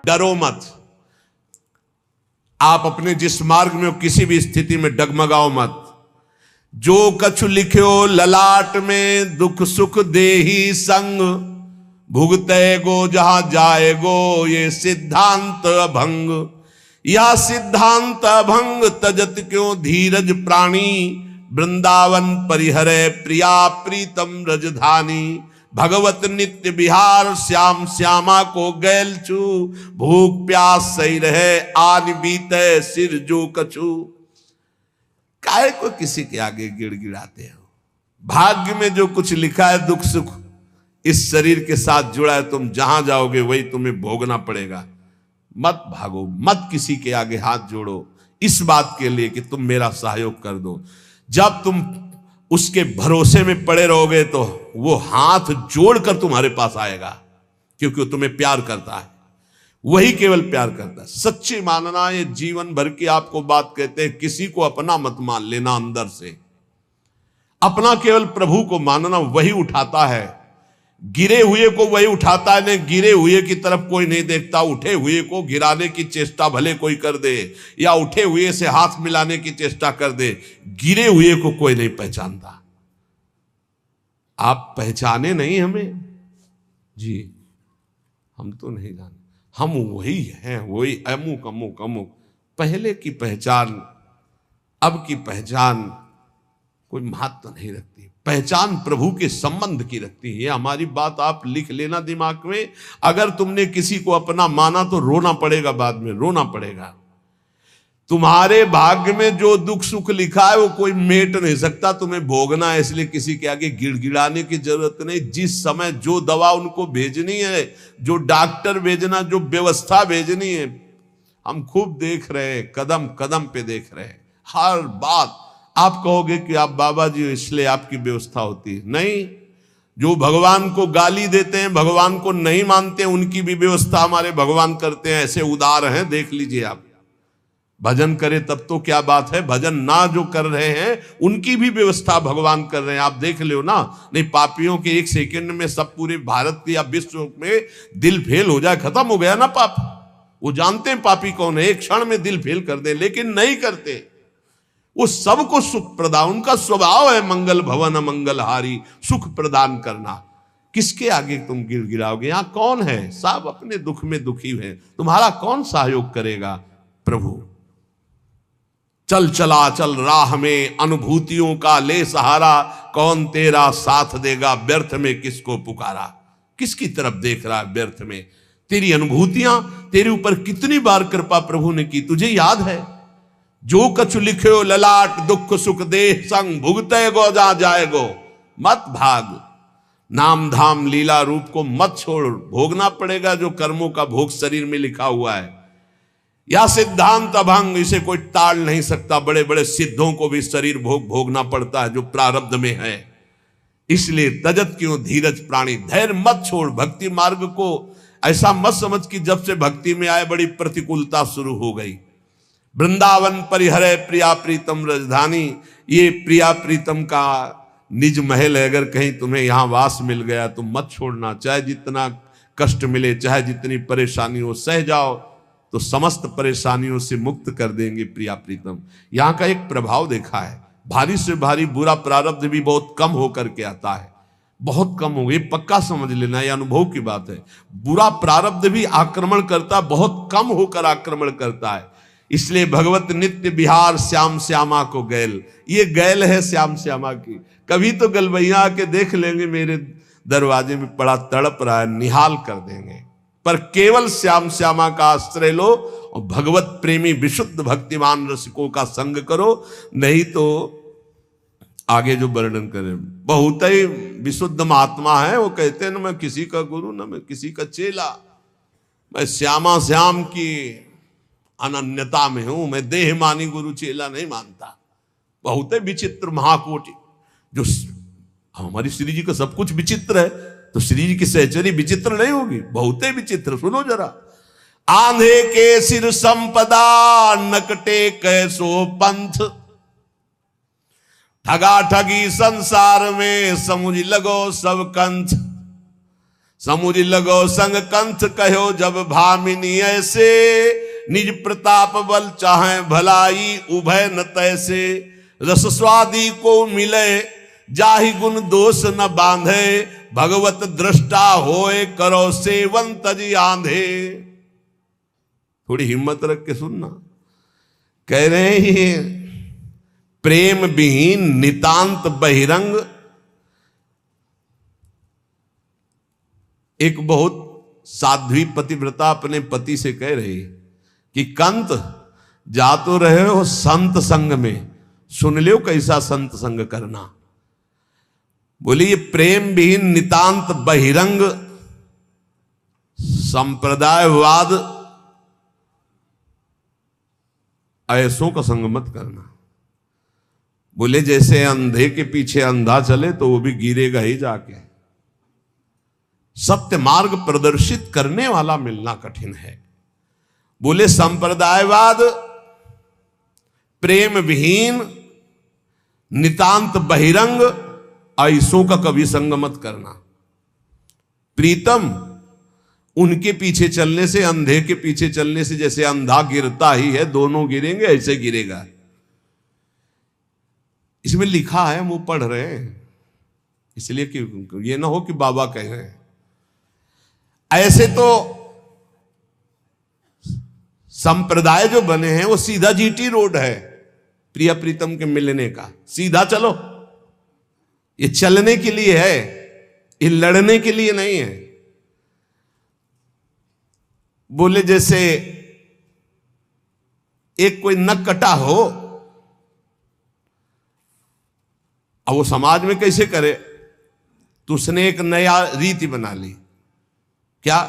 डरो मत। आप अपने जिस मार्ग में हो किसी भी स्थिति में डगमगाओ मत। जो कछु लिख्यो ललाट में दुख सुख देही संग, भुगते गो जहां जाएगो ये सिद्धांत अभंग। यह सिद्धांत अभंग तजत क्यों धीरज प्राणी, वृंदावन परिहरे प्रिया प्रीतम रजधानी। भगवत नित्य बिहार श्याम श्यामा को गैल छू, भूख प्यास सही रहे आन बीते सिर जो कछु। काहे को किसी के आगे गिड़गिड़ाते हो? भाग्य में जो कुछ लिखा है दुख सुख इस शरीर के साथ जुड़ा है, तुम जहां जाओगे वही तुम्हें भोगना पड़ेगा। मत भागो, मत किसी के आगे हाथ जोड़ो इस बात के लिए कि तुम मेरा सहयोग कर दो। जब तुम उसके भरोसे में पड़े रहोगे तो वो हाथ जोड़कर तुम्हारे पास आएगा, क्योंकि वो तुम्हें प्यार करता है, वही केवल प्यार करता है। सच्ची मानना ये जीवन भर की आपको बात कहते हैं, किसी को अपना मत मान लेना, अंदर से अपना केवल प्रभु को मानना, वही उठाता है। गिरे हुए को वही उठाता है, नहीं गिरे हुए की तरफ कोई नहीं देखता। उठे हुए को गिराने की चेष्टा भले कोई कर दे, या उठे हुए से हाथ मिलाने की चेष्टा कर दे, गिरे हुए को कोई नहीं पहचानता। आप पहचाने नहीं हमें जी, हम तो नहीं जाने, हम वही हैं, वही अमुक अमुक अमुक। पहले की पहचान अब की पहचान कोई महत्व नहीं रखती। पहचान प्रभु के संबंध की रखती है। हमारी बात आप लिख लेना दिमाग में। अगर तुमने किसी को अपना माना तो रोना पड़ेगा, बाद में रोना पड़ेगा। तुम्हारे भाग्य में जो दुख सुख लिखा है वो कोई मेट नहीं सकता, तुम्हें भोगना है। इसलिए किसी के आगे गिड़गिड़ाने की जरूरत नहीं। जिस समय जो दवा उनको भेजनी है, जो डॉक्टर भेजना, जो व्यवस्था भेजनी है, हम खूब देख रहे हैं, कदम कदम पे देख रहे हैं। हर बात आप कहोगे कि आप बाबा जी इसलिए आपकी व्यवस्था होती है, नहीं। जो भगवान को गाली देते हैं, भगवान को नहीं मानते, उनकी भी व्यवस्था हमारे भगवान करते हैं। ऐसे उदार हैं, देख लीजिए आप। भजन करे तब तो क्या बात है, भजन ना जो कर रहे हैं उनकी भी व्यवस्था भगवान कर रहे हैं। आप देख लो ना। नहीं पापियों के एक सेकंड में सब पूरे भारत या विश्व में दिल फेल हो जाए, खत्म हो गया ना पाप। वो जानते हैं पापी कौन है, एक क्षण में दिल फेल कर दे, लेकिन नहीं करते। वो सबको सुख प्रदान, उनका स्वभाव है मंगल भवन मंगलहारी, सुख प्रदान करना। किसके आगे तुम गिड़गिड़ाओगे? यहां कौन है? सब अपने दुख में दुखी है, तुम्हारा कौन सहयोग करेगा? प्रभु। चल चला चल राह में अनुभूतियों का ले सहारा, कौन तेरा साथ देगा व्यर्थ में किसको पुकारा। किसकी तरफ देख रहा है व्यर्थ में? तेरी अनुभूतियां, तेरे ऊपर कितनी बार कृपा प्रभु ने की, तुझे याद है? जो कछु लिख्यो ललाट दुख सुख देह संग, भुगते गो जा जाएगो। मत भाग, नाम धाम लीला रूप को मत छोड़, भोगना पड़ेगा जो कर्मों का भोग शरीर में लिखा हुआ है। या सिद्धांत अभंग, इसे कोई टाल नहीं सकता। बड़े बड़े सिद्धों को भी शरीर भोग भोगना पड़ता है जो प्रारब्ध में है। इसलिए तजत क्यों धीरज प्राणी, धैर्य मत छोड़। भक्ति मार्ग को ऐसा मत समझ कि जब से भक्ति में आए बड़ी प्रतिकूलता शुरू हो गई। वृंदावन परिहरे प्रिया प्रीतम राजधानी, ये प्रिया प्रीतम का निज महल है। अगर कहीं तुम्हें यहां वास मिल गया तो मत छोड़ना। चाहे जितना कष्ट मिले, चाहे जितनी परेशानी हो, सह जाओ तो समस्त परेशानियों से मुक्त कर देंगे प्रिया प्रीतम। यहां का एक प्रभाव देखा है, भारी से भारी बुरा प्रारब्ध भी बहुत कम होकर के आता है, बहुत कम हो। ये पक्का समझ लेना, ये अनुभव की बात है। बुरा प्रारब्ध भी आक्रमण करता, बहुत कम होकर आक्रमण करता है। इसलिए भगवत नित्य बिहार श्याम श्यामा को गैल, ये गैल है श्याम श्यामा की। कभी तो गलबैया आके देख लेंगे, मेरे दरवाजे में पड़ा तड़प रहा है, निहाल कर देंगे। पर केवल श्याम श्यामा का आश्रय लो और भगवत प्रेमी विशुद्ध भक्तिमान रसिकों का संग करो। नहीं तो आगे जो वर्णन करें, बहुत ही विशुद्ध महात्मा है, वो कहते हैं ना मैं किसी का गुरु ना मैं किसी का चेला, मैं श्यामा श्याम की अनन्यता में हूं, मैं देह मानी गुरु चेला नहीं मानता। बहुत ही विचित्र महाकोटि। जो हमारी श्री जी का सब कुछ विचित्र है, तो श्री जी की सहचरी विचित्र नहीं होगी? बहुत ही विचित्र। सुनो जरा। आंधे के सिर संपदा नकटे कैसो पंथ, ठगा ठगी संसार में समुझ लगो सब कंथ। समुझ लगो संग कंथ कहो जब भामिनी ऐसे, निज प्रताप बल चाहे भलाई उभय न तैसे। रस स्वादी को मिले जाहि गुण दोष न बांधे, भगवत दृष्टा होए करो सेवन तज आंधे। थोड़ी हिम्मत रख के सुनना, कह रहे हैं प्रेम विहीन नितांत बहिरंग। एक बहुत साध्वी पतिव्रता अपने पति से कह रही कि कंत जा तो रहे हो संत संग में, सुन लियो कैसा संत संग करना। बोली ये प्रेम विहीन नितांत बहिरंग संप्रदायवाद ऐसों का संग मत करना। बोले जैसे अंधे के पीछे अंधा चले तो वो भी गिरेगा ही जाके। सत्य मार्ग प्रदर्शित करने वाला मिलना कठिन है। बोले संप्रदायवाद, प्रेम विहीन, नितांत बहिरंग, ऐसों का कभी संग मत करना। प्रीतम उनके पीछे चलने से, अंधे के पीछे चलने से जैसे अंधा गिरता ही है, दोनों गिरेंगे ऐसे गिरेगा। इसमें लिखा है, हम वो पढ़ रहे हैं, इसलिए कि ये ना हो कि बाबा कह रहे हैं। ऐसे तो संप्रदाय जो बने हैं वो सीधा जीटी रोड है प्रिया प्रीतम के मिलने का। सीधा चलो, ये चलने के लिए है, ये लड़ने के लिए नहीं है। बोले जैसे एक कोई नक कटा हो, अब वो समाज में कैसे करे, तो उसने एक नया रीति बना ली। क्या?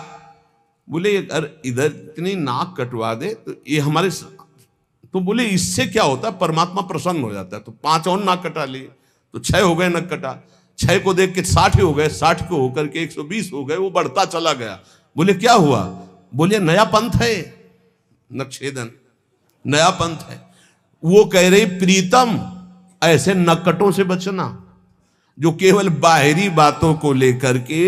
बोले अगर इधर इतनी नाक कटवा दे तो ये हमारे, तो बोले इससे क्या होता है, परमात्मा प्रसन्न हो जाता है। तो 5 और नाक कटा लिए तो 6 हो गए नक कटा। 6 को देख के 60 हो गए, 60 को होकर के 120 हो गए, वो बढ़ता चला गया। बोले क्या हुआ? बोले नया पंथ है, नक्षेदन नया पंथ है। वो कह रही प्रीतम ऐसे नक्कटों से बचना जो केवल बाहरी बातों को लेकर के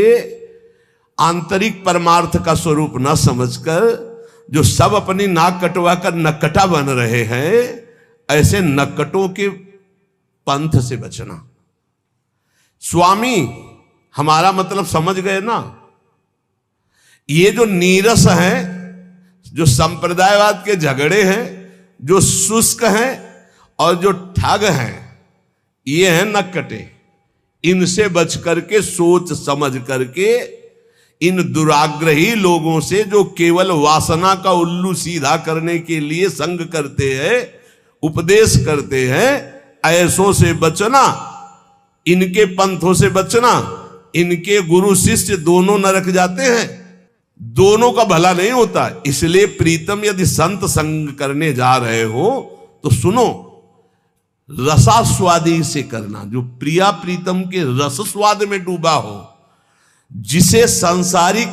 आंतरिक परमार्थ का स्वरूप न समझकर जो सब अपनी नाक कटवा कर नक्कटा बन रहे हैं, ऐसे नक्कटों के पंथ से बचना। स्वामी हमारा मतलब समझ गए ना। ये जो नीरस हैं, जो संप्रदायवाद के झगड़े हैं, जो शुष्क हैं और जो ठग हैं, ये हैं नक्कटे। इनसे बच करके, सोच समझ करके, इन दुराग्रही लोगों से जो केवल वासना का उल्लू सीधा करने के लिए संग करते हैं, उपदेश करते हैं, ऐसों से बचना। इनके पंथों से बचना। इनके गुरु शिष्य दोनों नरक जाते हैं, दोनों का भला नहीं होता। इसलिए प्रीतम यदि संत संग करने जा रहे हो तो सुनो, रसास्वादी से करना, जो प्रिया प्रीतम के रस स्वाद में डूबा हो, जिसे सांसारिक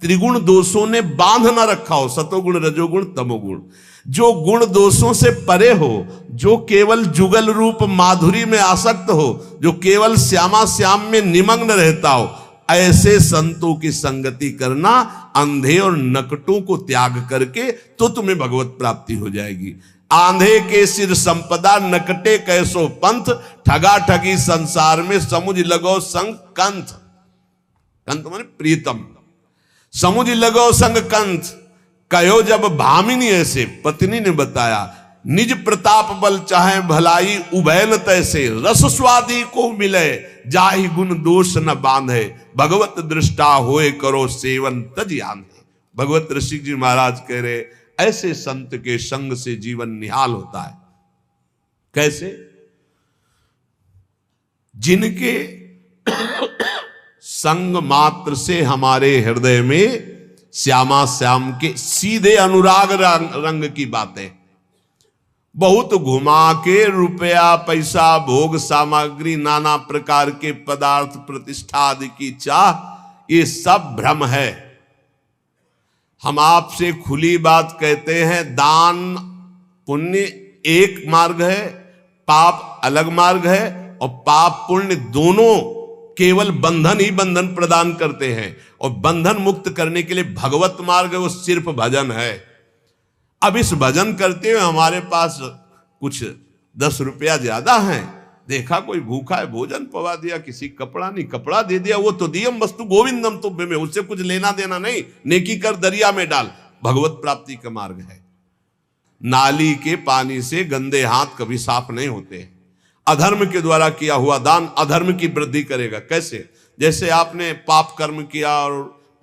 त्रिगुण दोषों ने बांध ना रखा हो, सतोगुण रजोगुण तमोगुण, जो गुण दोषों से परे हो, जो केवल जुगल रूप माधुरी में आसक्त हो, जो केवल श्यामा श्याम में निमग्न रहता हो, ऐसे संतों की संगति करना। अंधे और नकटों को त्याग करके तो तुम्हें भगवत प्राप्ति हो जाएगी। आंधे के सिर संपदा, नकटे कैसो पंथ, ठगा ठगी संसार में समुझ लगो संग कंथ। कंथ माने प्रीतम। समुझ लगो संग कंथ कहो जब भामिनी ऐसे, पत्नी ने बताया, निज प्रताप बल चाहे भलाई उभय न तैसे, रस स्वादी को मिले जाहि गुण दोष न बांधे, भगवत दृष्टा होए करो सेवन तज आंधे। भगवत ऋषिक जी महाराज कह रहे ऐसे संत के संग से जीवन निहाल होता है। कैसे? जिनके संग मात्र से हमारे हृदय में श्यामा श्याम के सीधे अनुराग रंग की बातें, बहुत घुमा के रुपया पैसा भोग सामग्री नाना प्रकार के पदार्थ प्रतिष्ठा आदि की चाह, ये सब भ्रम है। हम आपसे खुली बात कहते हैं, दान पुण्य एक मार्ग है, पाप अलग मार्ग है, और पाप पुण्य दोनों केवल बंधन ही बंधन प्रदान करते हैं, और बंधन मुक्त करने के लिए भगवत मार्ग वो सिर्फ भजन है। अब इस भजन करते हुए हमारे पास कुछ 10 रुपया ज्यादा है, देखा कोई भूखा है भोजन पवा दिया, किसी कपड़ा नहीं कपड़ा दे दिया, वो तो दियम वस्तु गोविंदम तो में, उससे कुछ लेना देना नहीं, नेकी कर दरिया में डाल, भगवत प्राप्ति का मार्ग है। नाली के पानी से गंदे हाथ कभी साफ नहीं होते। अधर्म के द्वारा किया हुआ दान अधर्म की वृद्धि करेगा। कैसे? जैसे आपने पाप कर्म किया और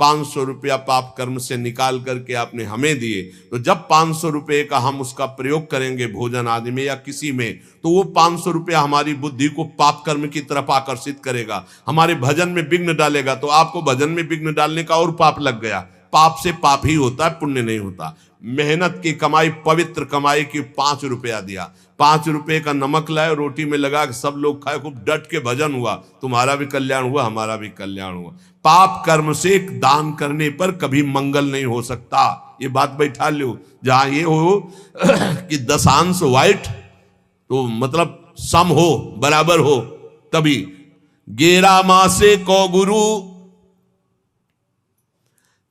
500 रुपया पाप कर्म से निकाल करके आपने हमें दिए, तो जब 500 रुपये का हम उसका प्रयोग करेंगे भोजन आदि में या किसी में, तो वो 500 रुपया हमारी बुद्धि को पाप कर्म की तरफ आकर्षित करेगा, हमारे भजन में विघ्न डालेगा। तो आपको भजन में विघ्न डालने का और पाप लग गया। पाप से पाप ही होता है, पुण्य नहीं होता। मेहनत की कमाई, पवित्र कमाई की 5 रुपया दिया, 5 रुपए का नमक लाए, रोटी में लगा के सब लोग खाए, खूब डट के भजन हुआ, तुम्हारा भी कल्याण हुआ, हमारा भी कल्याण हुआ। पाप कर्म से दान करने पर कभी मंगल नहीं हो सकता। ये बात बैठा लो। जहां ये हो कि दशांश वाइट, तो मतलब सम हो, बराबर हो, तभी 11 मासे को गुरु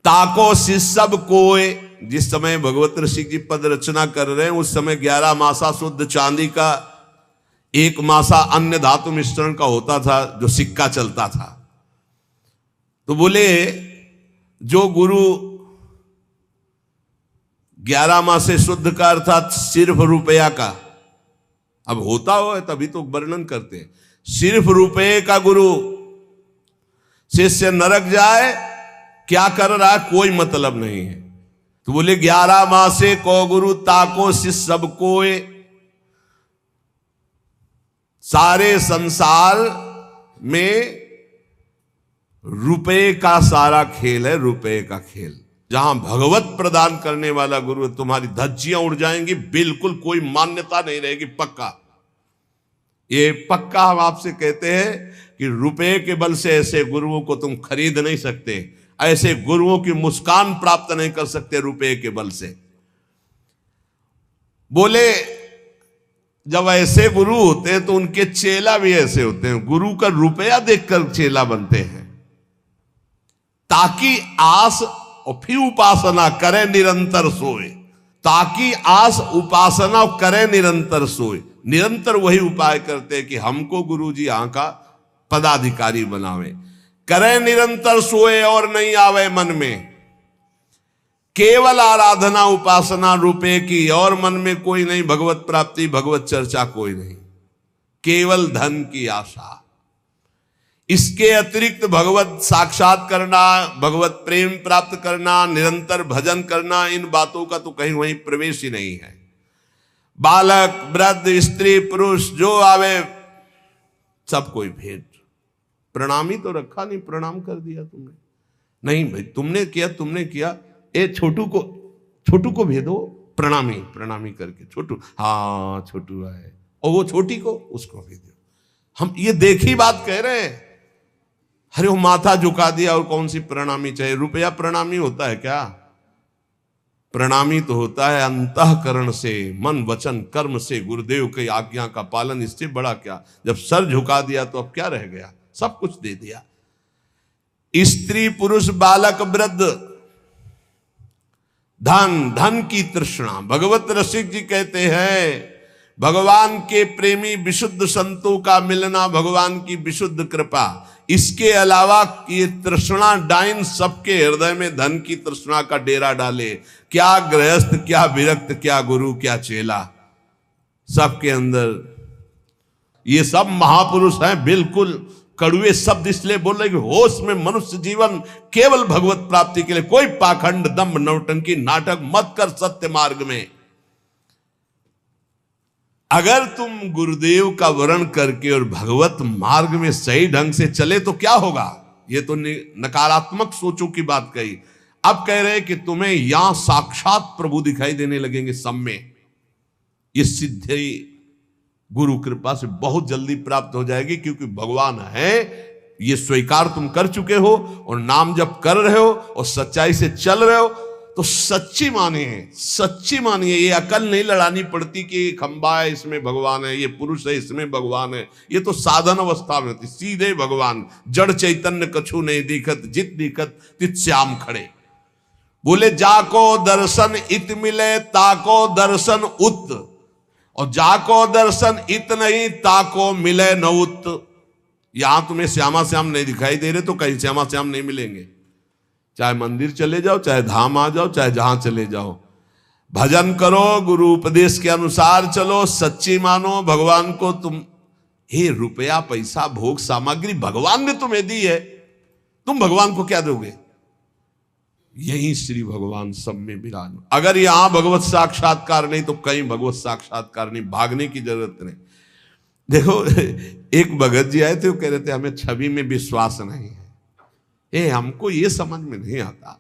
ताको शिष्य कोय। जिस समय भगवत ऋषि जी पद रचना कर रहे हैं उस समय 11 मासा शुद्ध चांदी का, 1 मासा अन्य धातु मिश्रण का होता था जो सिक्का चलता था। तो बोले जो गुरु 11 मासे शुद्ध का अर्थात सिर्फ रुपया का, अब होता हो तभी तो वर्णन करते हैं, सिर्फ रुपये का गुरु शिष्य नरक जाए, क्या कर रहा है कोई मतलब नहीं है। तो बोले 11 मासे को गुरु ताको शिष्य सब कोय। सारे संसार में रुपए का सारा खेल है, रुपए का खेल। जहां भगवत प्रदान करने वाला गुरु, तुम्हारी धज्जियां उड़ जाएंगी, बिल्कुल कोई मान्यता नहीं रहेगी, पक्का। ये पक्का हम आपसे कहते हैं कि रुपए के बल से ऐसे गुरुओं को तुम खरीद नहीं सकते, ऐसे गुरुओं की मुस्कान प्राप्त नहीं कर सकते रुपए के बल से। बोले जब ऐसे गुरु होते हैं तो उनके चेला भी ऐसे होते हैं, गुरु का रुपया देखकर चेला बनते हैं, ताकि आस और फिर उपासना करे निरंतर सोए। ताकि आस उपासना करे निरंतर सोए। निरंतर वही उपाय करते हैं कि हमको गुरु जी यहाँ का पदाधिकारी बनावे। करे निरंतर सोए और नहीं आवे मन में, केवल आराधना उपासना रुपए की, और मन में कोई नहीं, भगवत प्राप्ति भगवत चर्चा कोई नहीं, केवल धन की आशा। इसके अतिरिक्त भगवत साक्षात करना, भगवत प्रेम प्राप्त करना, निरंतर भजन करना, इन बातों का तो कहीं वहीं प्रवेश ही नहीं है। बालक वृद्ध स्त्री पुरुष जो आवे सब कोई भेंट। प्रणामी तो रखा नहीं, प्रणाम कर दिया तुमने, नहीं भाई तुमने किया, ए छोटू को भेदो, प्रणामी प्रणामी करके, छोटू हाँ छोटू आए, और वो छोटी को उसको भेदो। हम ये देखी बात कह रहे हैं। अरे वो माथा झुका दिया और कौन सी प्रणामी चाहिए? रुपया प्रणामी होता है क्या? प्रणामी तो होता है अंतःकरण से, मन वचन कर्म से, गुरुदेव की आज्ञा का पालन। इससे बड़ा क्या? जब सर झुका दिया तो अब क्या रह गया? सब कुछ दे दिया। स्त्री पुरुष बालक वृद्ध, धन की तृष्णा। भगवत रसिक जी कहते हैं भगवान के प्रेमी विशुद्ध संतों का मिलना, भगवान की विशुद्ध कृपा। इसके अलावा ये तृष्णा डाइन सबके हृदय में धन की तृष्णा का डेरा डाले। क्या गृहस्थ, क्या विरक्त, क्या गुरु, क्या चेला, सबके अंदर ये सब महापुरुष हैं। बिल्कुल कड़ुए शब्द इसलिए बोल रहे कि होश में मनुष्य जीवन केवल भगवत प्राप्ति के लिए। कोई पाखंड दंभ नौटंकी नाटक मत कर सत्य मार्ग में। अगर तुम गुरुदेव का वर्ण करके और भगवत मार्ग में सही ढंग से चले तो क्या होगा? ये तो नकारात्मक सोचों की बात कही। अब कह रहे कि तुम्हें यहां साक्षात प्रभु दिखाई देने लगेंगे सब में। ये सिद्धि गुरु कृपा से बहुत जल्दी प्राप्त हो जाएगी, क्योंकि भगवान है ये स्वीकार तुम कर चुके हो और नाम जप कर रहे हो और सच्चाई से चल रहे हो, तो सच्ची मानिए, ये अकल नहीं लड़ानी पड़ती कि ये खंबा है इसमें भगवान है, ये पुरुष है इसमें भगवान है। ये तो साधन अवस्था में होती, सीधे भगवान जड़ चैतन्य कछु नहीं दिखत, जित दिखत तित श्याम खड़े। बोले जाको दर्शन इत मिले ताको दर्शन उत, और जाको दर्शन इत नहीं ताको मिले न उत। यहां तुम्हें श्यामा श्याम नहीं दिखाई दे रहे तो कहीं श्यामा श्याम नहीं मिलेंगे। चाहे मंदिर चले जाओ, चाहे धाम आ जाओ, चाहे जहां चले जाओ, भजन करो, गुरु उपदेश के अनुसार चलो, सच्ची मानो भगवान को। तुम हे रुपया पैसा भोग सामग्री भगवान ने तुम्हें दी है, तुम भगवान को क्या दोगे? यही श्री भगवान सब में विराज। अगर यहां भगवत साक्षात्कार नहीं तो कहीं भगवत साक्षात्कार नहीं, भागने की जरूरत नहीं। देखो एक भगत जी आए थे, वो कह रहे थे हमें छवि में विश्वास नहीं है। हमको ये समझ में नहीं आता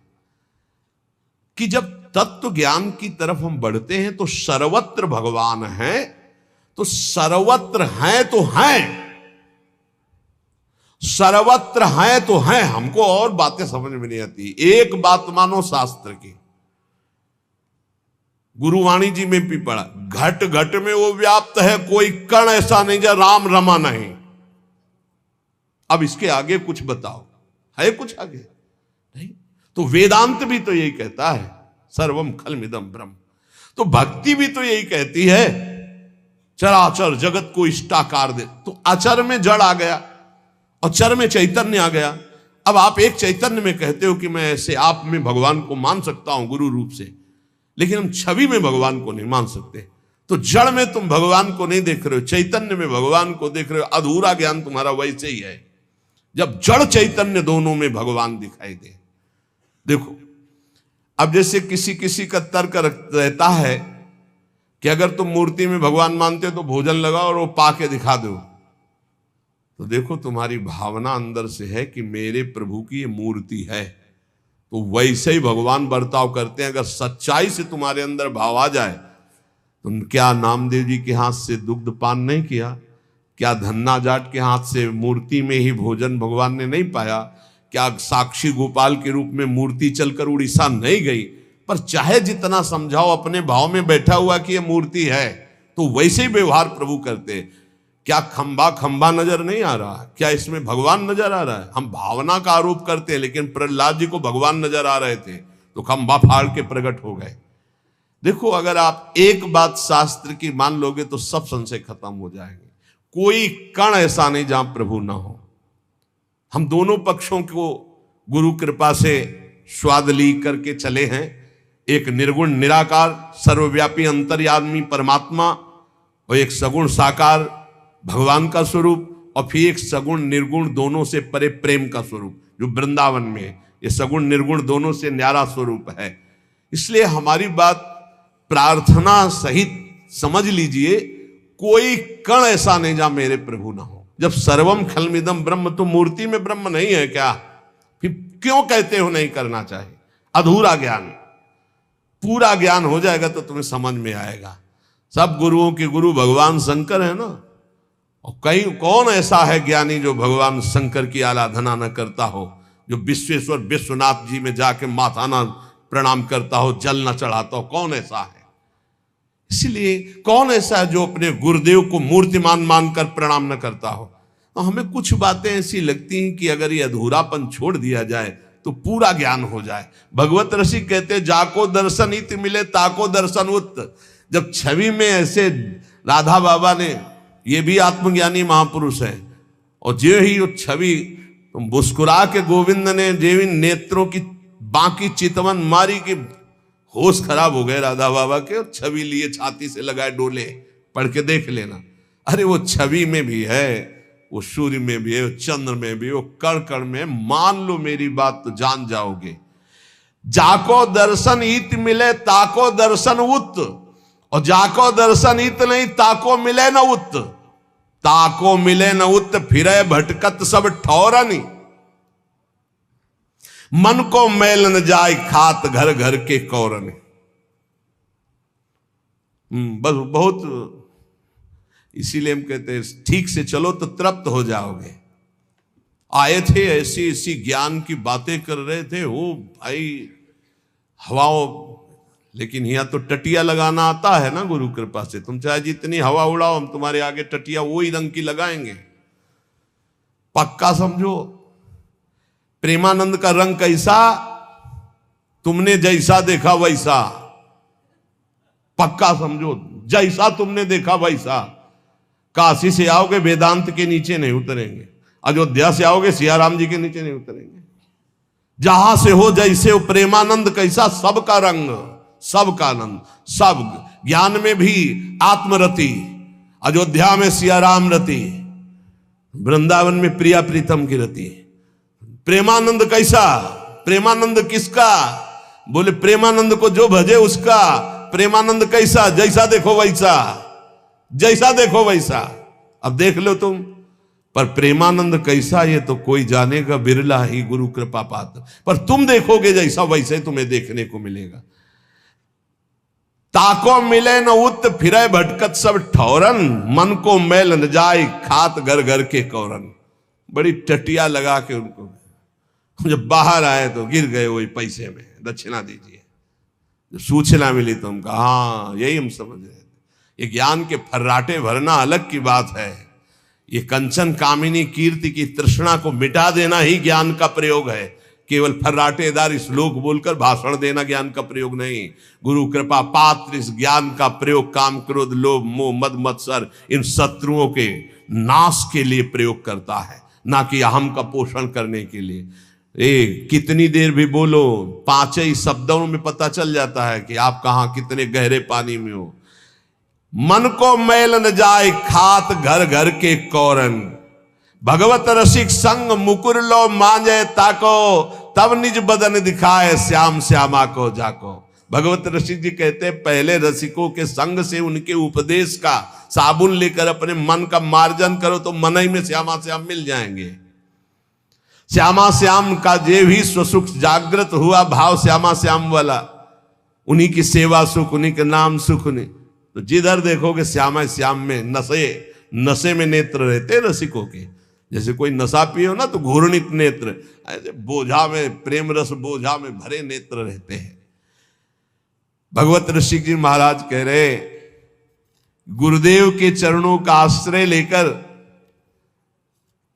कि जब तत्व ज्ञान की तरफ हम बढ़ते हैं तो सर्वत्र भगवान है, तो सर्वत्र है तो है, सर्वत्र है तो है। हमको और बातें समझ में नहीं आती। एक बात मानो शास्त्र की, गुरुवाणी जी में भी पढ़ा, घट घट में वो व्याप्त है, कोई कण ऐसा नहीं जो राम रमा नहीं। अब इसके आगे कुछ बताओ, है कुछ आगे? नहीं। तो वेदांत भी तो यही कहता है, सर्वम खलमिदम ब्रह्म। तो भक्ति भी तो यही कहती है, चराचर जगत को इष्टाकार दे। तो अचर में जड़ आ गया और चर में चैतन्य आ गया। अब आप एक चैतन्य में कहते हो कि मैं ऐसे आप में भगवान को मान सकता हूं गुरु रूप से, लेकिन हम छवि में भगवान को नहीं मान सकते। तो जड़ में तुम भगवान को नहीं देख रहे हो, चैतन्य में भगवान को देख रहे हो। अधूरा ज्ञान तुम्हारा वैसे ही है जब जड़ चैतन्य दोनों में भगवान दिखाई दे। देखो अब जैसे किसी किसी का तर्क रहता है कि अगर तुम मूर्ति में भगवान मानते हो तो भोजन लगाओ और वो पा के दिखा दो। तो देखो तुम्हारी भावना अंदर से है कि मेरे प्रभु की ये मूर्ति है, तो वैसे ही भगवान बर्ताव करते हैं। अगर सच्चाई से तुम्हारे अंदर भाव आ जाए, तुम क्या नामदेव जी के हाथ से दुग्ध पान नहीं किया? क्या धन्ना जाट के हाथ से मूर्ति में ही भोजन भगवान ने नहीं पाया? क्या साक्षी गोपाल के रूप में मूर्ति चलकर उड़ीसा नहीं गई? पर चाहे जितना समझाओ, अपने भाव में बैठा हुआ कि ये मूर्ति है, तो वैसे ही व्यवहार प्रभु करते। क्या खंबा खंबा नजर नहीं आ रहा? क्या इसमें भगवान नजर आ रहा है? हम भावना का आरोप करते हैं, लेकिन प्रहलाद जी को भगवान नजर आ रहे थे तो खंबा फाड़ के प्रकट हो गए। देखो अगर आप एक बात शास्त्र की मान लोगे तो सब संशय खत्म हो जाएंगे। कोई कण ऐसा नहीं जहां प्रभु ना हो। हम दोनों पक्षों को गुरु कृपा से स्वाद ली करके चले हैं। एक निर्गुण निराकार सर्वव्यापी अंतर्यामी परमात्मा, और एक सगुण साकार भगवान का स्वरूप, और फिर एक सगुण निर्गुण दोनों से परे प्रेम का स्वरूप जो वृंदावन में है। ये सगुण निर्गुण दोनों से न्यारा स्वरूप है। इसलिए हमारी बात प्रार्थना सहित समझ लीजिए, कोई कण ऐसा नहीं जहां मेरे प्रभु ना हो। जब सर्वम खलमिदम ब्रह्म, तो मूर्ति में ब्रह्म नहीं है क्या? फिर क्यों कहते हो नहीं करना चाहिए? अधूरा ज्ञान। पूरा ज्ञान हो जाएगा तो तुम्हें समझ में आएगा। सब गुरुओं के गुरु भगवान शंकर है ना, और कहीं कौन ऐसा है ज्ञानी जो भगवान शंकर की आराधना न करता हो, जो विश्वेश्वर विश्वनाथ जी में जाके माथा ना प्रणाम करता हो, जल न चढ़ाता हो? कौन ऐसा है? इसलिए कौन ऐसा है जो अपने गुरुदेव को मूर्तिमान मानकर प्रणाम न करता हो? तो हमें कुछ बातें ऐसी लगती हैं कि अगर ये अधूरापन छोड़ दिया जाए तो पूरा ज्ञान हो जाए। भगवत रसिक कहते जाको दर्शन इत मिले ताको दर्शन उत। जब छवि में ऐसे राधा बाबा ने, ये भी आत्मज्ञानी महापुरुष है, और जो ही वो छवि मुस्कुरा के गोविंद ने जेवी नेत्रों की बाकी चितवन मारी की होश खराब हो गए राधा बाबा के, और छवि लिए छाती से लगाए डोले। पढ़ के देख लेना। अरे वो छवि में भी है, वो सूर्य में भी है, वो चंद्र में भी, वो कण कण में। मान लो मेरी बात तो जान जाओगे। जाको दर्शन इत मिले ताको दर्शन उत, और जाको दर्शन इत नहीं ताको मिले न उत। ताको मिले न उत फिरे भटकत सब ठौरनी। मन को मैल न जाए खात घर घर के कौरन। बस बहुत, इसीलिए हम कहते हैं ठीक से चलो तो तृप्त हो जाओगे। आए थे ऐसी ऐसी ज्ञान की बातें कर रहे थे, हो भाई हवाओं, लेकिन यहाँ तो टटिया लगाना आता है ना गुरु कृपा से। तुम चाहे जितनी हवा उड़ाओ, हम तुम्हारे आगे टटिया वही रंग की लगाएंगे, पक्का समझो। प्रेमानंद का रंग कैसा, तुमने जैसा देखा वैसा, पक्का समझो, जैसा तुमने देखा वैसा। काशी से आओगे वेदांत के नीचे नहीं उतरेंगे, अयोध्या से आओगे सियाराम जी के नीचे नहीं उतरेंगे। जहां से हो जैसे हो, प्रेमानंद कैसा, सबका रंग, सबका आनंद, सब ज्ञान में भी आत्मरति, अयोध्या में सियाराम रति, वृंदावन में प्रिया प्रीतम की रति। प्रेमानंद कैसा, प्रेमानंद किसका, बोले प्रेमानंद को जो भजे उसका। प्रेमानंद कैसा, जैसा देखो वैसा, जैसा देखो वैसा। अब देख लो तुम, पर प्रेमानंद कैसा ये तो कोई जानेगा, बिरला ही गुरु कृपा पात्र। पर तुम देखोगे जैसा वैसे तुम्हें देखने को मिलेगा। ताको मिले न उत फिरे भटकत सब ठौरन, मन को मैल न जाए खात घर घर के कौरन। बड़ी टटिया लगा के उनको, जब बाहर आए तो गिर गए वही पैसे में, दक्षिणा दीजिए। जब सूचना मिली तो हम कहा हाँ यही हम समझ रहे थे। ये ज्ञान के फर्राटे भरना अलग की बात है, ये कंचन कामिनी कीर्ति की तृष्णा को मिटा देना ही ज्ञान का प्रयोग है। केवल फर्राटेदार श्लोक बोलकर भाषण देना ज्ञान का प्रयोग नहीं। गुरु कृपा पात्र इस ज्ञान का प्रयोग काम क्रोध लोभ मोह मद मत्सर इन शत्रुओं के नाश के लिए प्रयोग करता है, ना कि अहम का पोषण करने के लिए। कितनी देर भी बोलो, 5 ही शब्दों में पता चल जाता है कि आप कहां कितने गहरे पानी में हो। मन को मैल न जाए खात घर घर के कौरन, भगवत रसिक संग मुकुर लो मांजे ताको, तब निज बदन दिखाए श्याम श्यामा को जाको। भगवत रसिक जी कहते हैं पहले रसिकों के संग से, उनके उपदेश का साबुन लेकर अपने मन का मार्जन करो तो मन ही में श्यामा श्याम मिल जाएंगे। श्यामा श्याम का जे भी स्वसुख जागृत हुआ भाव श्यामा श्याम वाला, उन्हीं की सेवा सुख, उन्हीं के नाम सुख। उन्हीं तो जिधर देखोगे श्यामा श्याम में नशे में नेत्र रहते रसिकों के। जैसे कोई नशा पिए हो ना तो घूर्णित नेत्र, ऐसे बोझा में प्रेम रस बोझा में भरे नेत्र रहते हैं। भगवत ऋषि जी महाराज कह रहे गुरुदेव के चरणों का आश्रय लेकर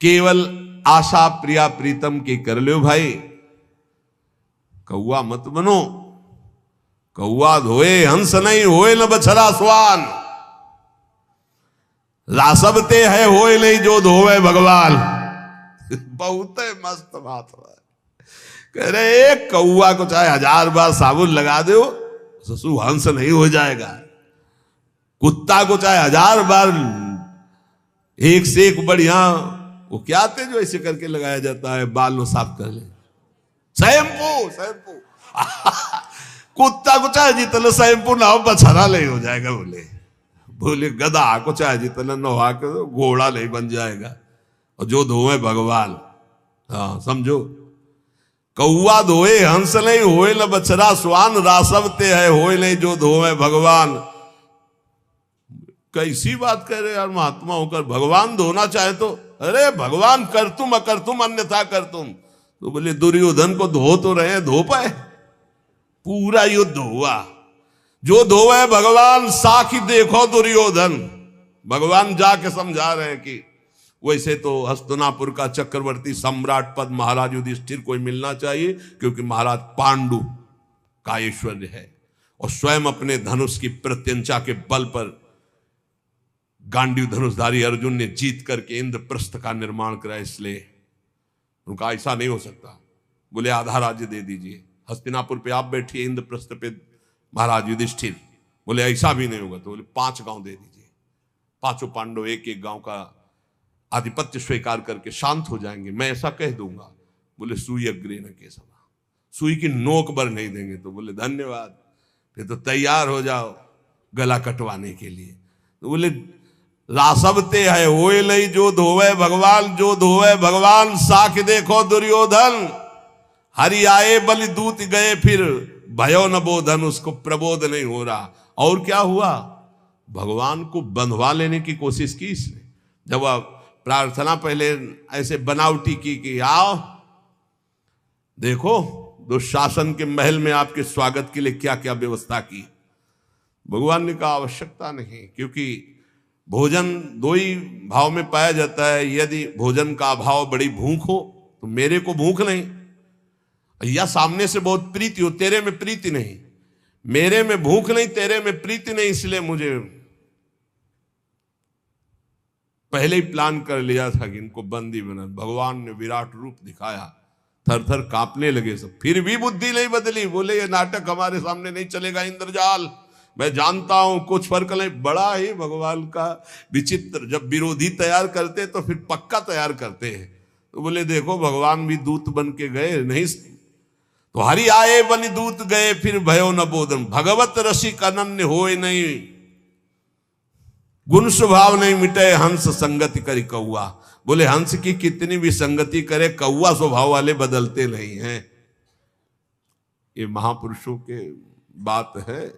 केवल आशा प्रिया प्रीतम की कर लो भाई। कौआ मत बनो, कौआ धोए हंस नहीं होए न बछरा स्वान, रासबते है होए नहीं जो धोवे भगवान। बहुत मस्त बात है। कह रहे एक कौआ को चाहे 1000 बार साबुन लगा दो ससु हंस नहीं हो जाएगा। कुत्ता को चाहे 1000 बार एक से एक बढ़िया, वो क्या आते जो ऐसे करके लगाया जाता है बाल को साफ कर ले, शैम्पू कुत्ता को चाहे जितना शैम्पू ना हो बछड़ा नहीं हो जाएगा। बोले गधा को चाहे जितना नहा के घोड़ा नहीं बन जाएगा। और जो धोए भगवान, हाँ समझो, कौआ धोए हंस नहीं होए न बछड़ा स्वान, रासवते है होए नहीं जो धोए भगवान। कैसी बात कह रहे यार, महात्मा होकर भगवान धोना चाहे तो, अरे भगवान कर तुम अकर तुम अन्यथा कर तुम। तो बोले दुर्योधन को धो तो रहे, धो पाए? पूरा युद्ध हुआ, जो धोवे भगवान साखी देखो दुर्योधन। भगवान जाके समझा रहे हैं कि वैसे तो हस्तिनापुर का चक्रवर्ती सम्राट पद महाराज युधिष्ठिर को मिलना चाहिए, क्योंकि महाराज पांडु का ऐश्वर्य है और स्वयं अपने धनुष की प्रत्यंचा के बल पर गांडीव धनुषधारी अर्जुन ने जीत करके इंद्रप्रस्थ का निर्माण करा। इसलिए उनका ऐसा नहीं हो सकता। बोले आधा राज्य दे दीजिए, हस्तिनापुर पे आप बैठिए, इंद्रप्रस्थ पे महाराज युधिष्ठिर। बोले ऐसा भी नहीं होगा। तो बोले 5 गांव दे दीजिए, 5 पांडव एक एक गांव का आधिपत्य स्वीकार करके शांत हो जाएंगे, मैं ऐसा कह दूंगा। बोले सुई अग्रे न के सभा, सुई की नोक भर नहीं देंगे। तो बोले धन्यवाद, फिर तो तैयार हो जाओ गला कटवाने के लिए। तो बोले रासबते है होए नहीं जो धोवे भगवान, जो धोवे भगवान साख देखो दुर्योधन। हरि आए बलि दूत गए फिर भयो न बोधन, उसको प्रबोध नहीं हो रहा। और क्या हुआ, भगवान को बंधवा लेने की कोशिश की इसने। जब वह प्रार्थना पहले ऐसे बनावटी की कि आओ देखो दुशासन के महल में आपके स्वागत के लिए क्या क्या व्यवस्था की। भगवान ने कहा आवश्यकता नहीं, क्योंकि भोजन दो ही भाव में पाया जाता है। यदि भोजन का अभाव बड़ी भूख हो तो मेरे को भूख नहीं, या सामने से बहुत प्रीति हो, तेरे में प्रीति नहीं, मेरे में भूख नहीं, तेरे में प्रीति नहीं, इसलिए मुझे पहले ही प्लान कर लिया था कि इनको बंदी बना। भगवान ने विराट रूप दिखाया, थर थर कांपने लगे सब, फिर भी बुद्धि नहीं बदली। बोले ये नाटक हमारे सामने नहीं चलेगा इंद्रजाल, मैं जानता हूं कुछ फर्क नहीं। बड़ा ही भगवान का विचित्र, जब विरोधी तैयार करते तो फिर पक्का तैयार करते हैं। तो बोले देखो भगवान भी दूत बन के गए नहीं, तो हरि आए बनि दूत गए, फिर भयो न बोधन। भगवत रसिक अनन्य होए नहीं, गुण स्वभाव नहीं मिटे, हंस संगति करी कौआ। बोले हंस की कितनी भी संगति करे, कौआ स्वभाव वाले बदलते नहीं हैं। ये महापुरुषों के बात है।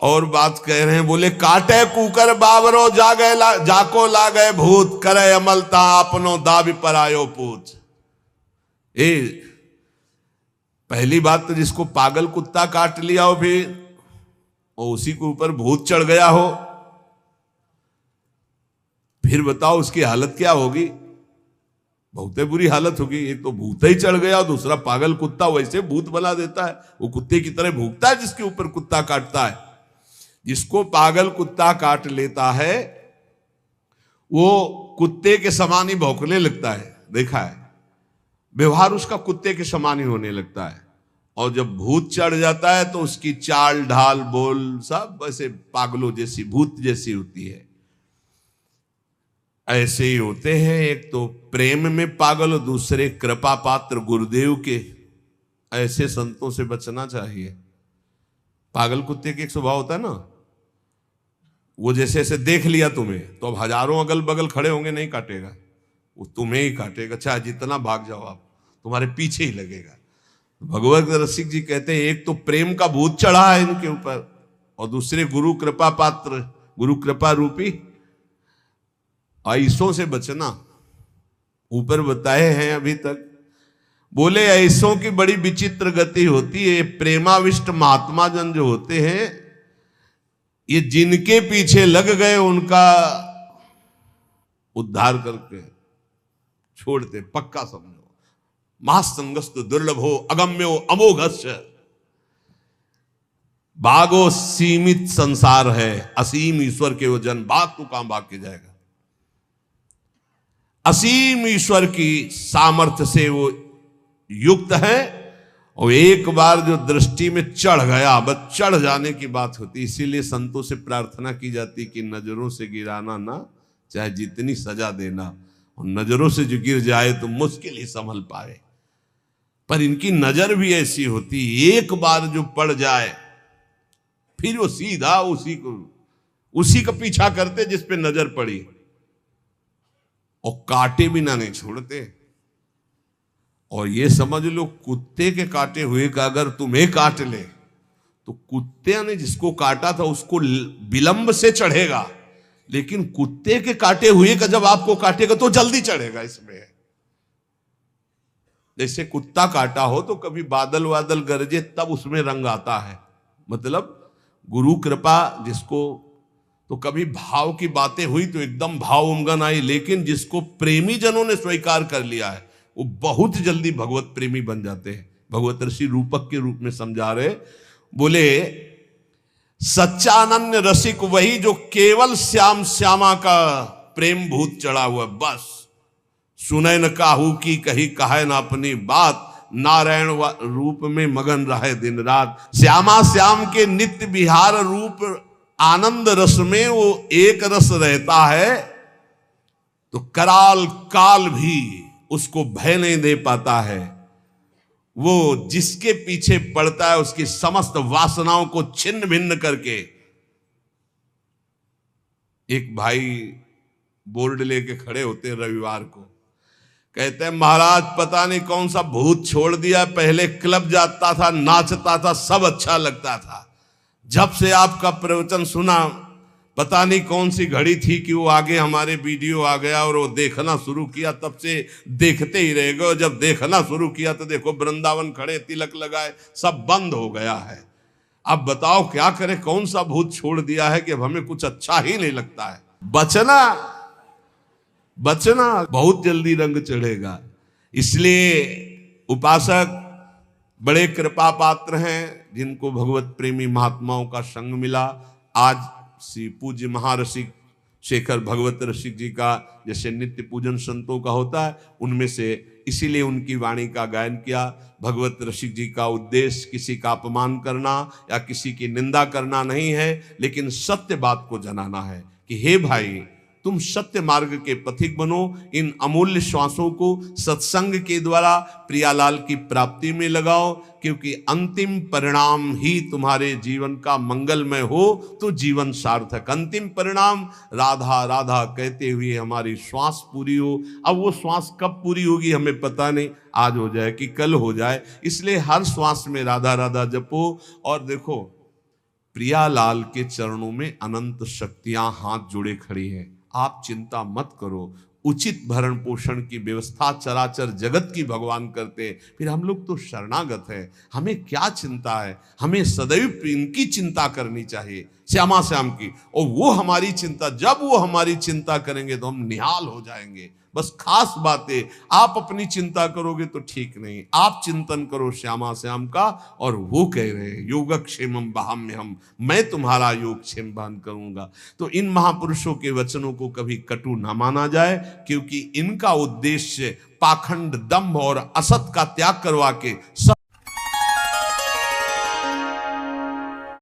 और बात कह रहे हैं, बोले काटे कुकर बाबरो जाको ला गए भूत, करे अमलता अपनो दाबी पर आयो पूत। पहली बात तो जिसको पागल कुत्ता काट लिया हो फिर और उसी के ऊपर भूत चढ़ गया हो, फिर बताओ उसकी हालत क्या होगी। बहुत बुरी हालत होगी। एक तो भूत ही चढ़ गया और दूसरा पागल कुत्ता वैसे भूत बना देता है, वो कुत्ते की तरह भूखता है जिसके ऊपर कुत्ता काटता है। जिसको पागल कुत्ता काट लेता है वो कुत्ते के समान ही भौंकने लगता है, देखा है, व्यवहार उसका कुत्ते के समान ही होने लगता है। और जब भूत चढ़ जाता है तो उसकी चाल ढाल बोल सब ऐसे पागलों जैसी, भूत जैसी होती है। ऐसे ही होते हैं, एक तो प्रेम में पागल और दूसरे कृपा पात्र गुरुदेव के। ऐसे संतों से बचना चाहिए। पागल कुत्ते के एक स्वभाव होता है ना, वो जैसे ऐसे देख लिया तुम्हें तो अब हजारों अगल बगल खड़े होंगे, नहीं काटेगा, वो तुम्हें ही काटेगा, चाहे जितना भाग जाओ आप, तुम्हारे पीछे ही लगेगा। भगवत रसिक जी कहते हैं एक तो प्रेम का भूत चढ़ा है इनके ऊपर और दूसरे गुरु कृपा पात्र, गुरु कृपा रूपी ऐसों से बचना ऊपर बताए हैं अभी तक। बोले ऐसों की बड़ी विचित्र गति होती है। प्रेमाविष्ट महात्मा जन जो होते हैं, ये जिनके पीछे लग गए उनका उद्धार करके छोड़ते, पक्का समझो। महासंगस्त दुर्लभो अगम्यो अमोघस्य, भागो सीमित संसार है, असीम ईश्वर के वो जन, भाग तू कहां भाग के जाएगा। असीम ईश्वर की सामर्थ्य से वो युक्त है और एक बार जो दृष्टि में चढ़ गया, बस चढ़ जाने की बात होती। इसीलिए संतों से प्रार्थना की जाती कि नजरों से गिराना ना, चाहे जितनी सजा देना, और नजरों से जो गिर जाए तो मुश्किल ही संभल पाए। पर इनकी नजर भी ऐसी होती, एक बार जो पड़ जाए फिर वो सीधा उसी का पीछा करते जिस पे नजर पड़ी, और काटे बिना नहीं छोड़ते। और ये समझ लो कुत्ते के काटे हुए का अगर तुम्हें काट ले तो कुत्ते ने जिसको काटा था उसको विलंब से चढ़ेगा, लेकिन कुत्ते के काटे हुए का जब आपको काटेगा तो जल्दी चढ़ेगा। इसमें जैसे कुत्ता काटा हो तो कभी बादल वादल गरजे तब उसमें रंग आता है, मतलब गुरु कृपा जिसको, तो कभी भाव की बातें हुई तो एकदम भाव उमगन आई, लेकिन जिसको प्रेमी जनों ने स्वीकार कर लिया है वो बहुत जल्दी भगवत प्रेमी बन जाते हैं। भगवत ऋषि रूपक के रूप में समझा रहे, बोले सच्चा अनन्य रसिक वही जो केवल श्याम श्यामा का प्रेम भूत चढ़ा हुआ, बस सुने न काहू की कही कहे न अपनी बात, नारायण रूप में मगन रहे दिन रात। श्यामा श्याम के नित्य विहार रूप आनंद रस में वो एक रस रहता है, तो कराल काल भी उसको भय नहीं दे पाता है। वो जिसके पीछे पड़ता है उसकी समस्त वासनाओं को छिन्न भिन्न करके। एक भाई बोर्ड लेके खड़े होते हैं रविवार को, कहते हैं महाराज पता नहीं कौन सा भूत छोड़ दिया, पहले क्लब जाता था, नाचता था, सब अच्छा लगता था, जब से आपका प्रवचन सुना पता नहीं कौन सी घड़ी थी कि वो आगे हमारे वीडियो आ गया और वो देखना शुरू किया, तब से देखते ही रह गए। जब देखना शुरू किया तो देखो वृंदावन खड़े, तिलक लगाए, सब बंद हो गया है। अब बताओ क्या करें, कौन सा भूत छोड़ दिया है कि अब हमें कुछ अच्छा ही नहीं लगता है। बचना बचना बहुत जल्दी रंग चढ़ेगा। इसलिए उपासक बड़े कृपा पात्र हैं जिनको भगवत प्रेमी महात्माओं का संग मिला। आज श्री पूज्य महाऋषि शेखर भगवत रसिक जी का जैसे नित्य पूजन संतों का होता है, उनमें से इसीलिए उनकी वाणी का गायन किया। भगवत रसिक जी का उद्देश्य किसी का अपमान करना या किसी की निंदा करना नहीं है, लेकिन सत्य बात को जनाना है कि हे भाई, तुम सत्य मार्ग के पथिक बनो। इन अमूल्य श्वासों को सत्संग के द्वारा प्रियालाल की प्राप्ति में लगाओ, क्योंकि अंतिम परिणाम ही तुम्हारे जीवन का मंगलमय हो तो जीवन सार्थक। अंतिम परिणाम राधा राधा कहते हुए हमारी श्वास पूरी हो। अब वो श्वास कब पूरी होगी हमें पता नहीं, आज हो जाए कि कल हो जाए। इसलिए हर श्वास में राधा राधा जपो। और देखो, प्रियालाल के चरणों में अनंत शक्तियां हाथ जोड़े खड़ी हैं। आप चिंता मत करो, उचित भरण पोषण की व्यवस्था चराचर जगत की भगवान करते। फिर हम लोग तो शरणागत है, हमें क्या चिंता है। हमें सदैव इनकी चिंता करनी चाहिए, श्यामा श्याम की। और वो हमारी चिंता, जब वो हमारी चिंता करेंगे तो हम निहाल हो जाएंगे। बस खास बातें, आप अपनी चिंता करोगे तो ठीक नहीं, आप चिंतन करो श्यामा श्याम का। और वो कह रहे हैं योगक्षेमम वहाम्यहम्, मैं तुम्हारा योगक्षेम बहन करूंगा। तो इन महापुरुषों के वचनों को कभी कटु ना माना जाए, क्योंकि इनका उद्देश्य पाखंड, दंभ और असत का त्याग करवा के